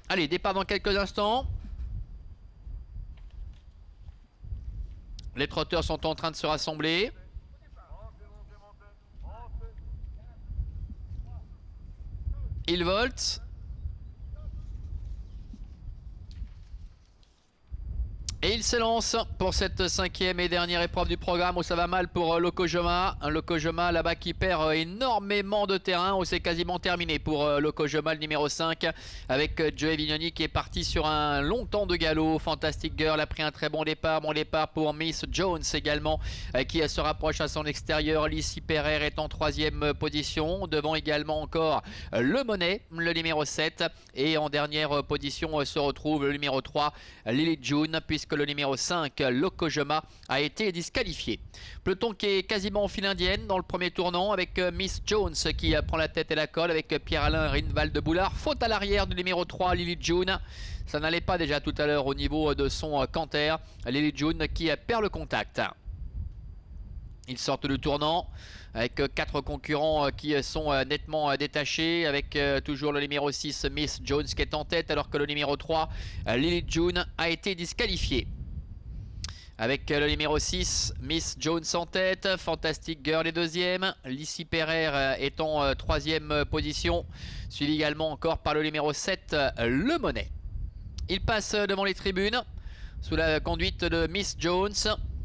Allez, départ dans quelques instants. Les trotteurs sont en train de se rassembler. Ils voltent. Et il se lance pour cette cinquième et dernière épreuve du programme où ça va mal pour Lokojoma. Un Lokojoma là-bas qui perd énormément de terrain, où c'est quasiment terminé pour Lokojoma, le numéro 5, avec Joey Vignoni qui est parti sur un long temps de galop. Fantastic Girl a pris un très bon départ pour Miss Jones également, qui se rapproche à son extérieur. Lissy Perrer est en troisième position, devant également encore Le Monet, le numéro 7, et en dernière position se retrouve le numéro 3, Lily June, puisque le numéro 5, Lokojoma, a été disqualifié. Peloton qui est quasiment en file indienne dans le premier tournant, avec Miss Jones qui prend la tête et la colle, avec Pierre-Alain Rinval de Boulard. Faute à l'arrière du numéro 3, Lily June. Ça n'allait pas déjà tout à l'heure au niveau de son canter. Lily June qui perd le contact. Ils sortent du tournant avec 4 concurrents qui sont nettement détachés, avec toujours le numéro 6, Miss Jones, qui est en tête, alors que le numéro 3, Lily June, a été disqualifié. Avec le numéro 6, Miss Jones en tête, Fantastic Girl est deuxième, Lissy Perrer est en troisième position, suivi également encore par le numéro 7, Le Monet. Il passe devant les tribunes sous la conduite de Miss Jones,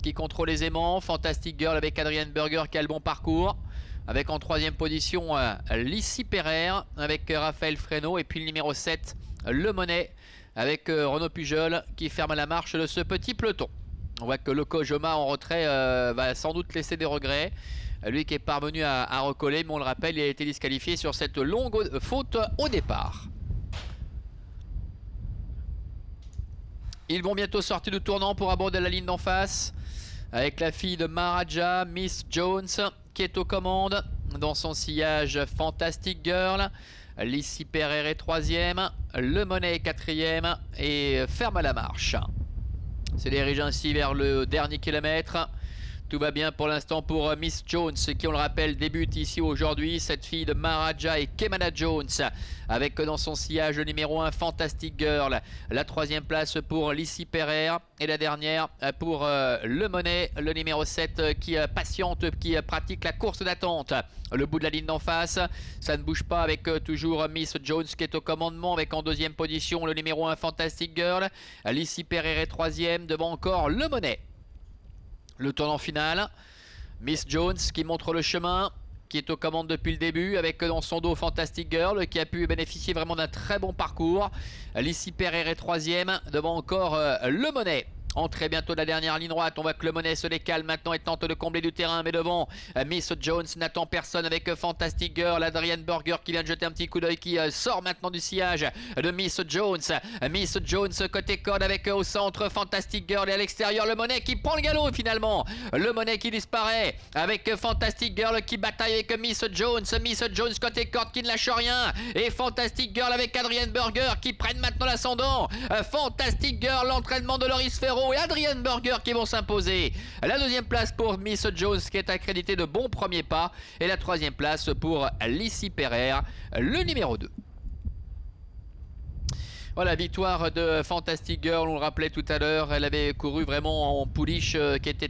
qui contrôle aisément. Fantastic Girl avec Adrienne Berger qui a le bon parcours, avec en troisième position Lissy Perrer avec Raphaël Fresneau, et puis le numéro 7, Le Monet, avec Renaud Pujol qui ferme la marche de ce petit peloton. On voit que Lokojoma en retrait va sans doute laisser des regrets, lui qui est parvenu à recoller, mais on le rappelle, il a été disqualifié sur cette longue faute au départ. Ils vont bientôt sortir du tournant pour aborder la ligne d'en face, avec la fille de Maharaja, Miss Jones, qui est aux commandes. Dans son sillage, Fantastic Girl. Lissy Perrer est troisième. Le Monet est quatrième et ferme à la marche. Se dirige ainsi vers le dernier kilomètre. Tout va bien pour l'instant pour Miss Jones, qui, on le rappelle, débute ici aujourd'hui. Cette fille de Maharaja et Kemana Jones, avec dans son sillage le numéro 1, Fantastic Girl. La troisième place pour Lissy Perrer, et la dernière pour Le Monet, le numéro 7, qui patiente, qui pratique la course d'attente. Le bout de la ligne d'en face, ça ne bouge pas, avec toujours Miss Jones qui est au commandement, avec en deuxième position le numéro 1, Fantastic Girl. Lissy Perrer est troisième, devant encore Le Monet. Le tournant final, Miss Jones qui montre le chemin, qui est aux commandes depuis le début, avec dans son dos Fantastic Girl, qui a pu bénéficier vraiment d'un très bon parcours. Lissy Perrer est troisième, devant encore Le Monet. Entrée bientôt de la dernière ligne droite, on voit que Le Monet se décale maintenant et tente de combler du terrain, mais devant Miss Jones n'attend personne, avec Fantastic Girl. Adrienne Berger qui vient de jeter un petit coup d'œil, qui sort maintenant du sillage de Miss Jones. Miss Jones côté corde, avec au centre Fantastic Girl, et à l'extérieur Le Monet qui prend le galop finalement. Le Monet qui disparaît, avec Fantastic Girl qui bataille avec Miss Jones. Miss Jones côté corde qui ne lâche rien, et Fantastic Girl avec Adrienne Berger qui prennent maintenant l'ascendant. Fantastic Girl, l'entraînement de Loris Ferro et Adrienne Berger qui vont s'imposer. La deuxième place pour Miss Jones, qui est accréditée de bons premiers pas, et la troisième place pour Lissy Perrer, le numéro 2. Voilà, victoire de Fantastic Girl, on le rappelait tout à l'heure, elle avait couru vraiment en pouliche, qui était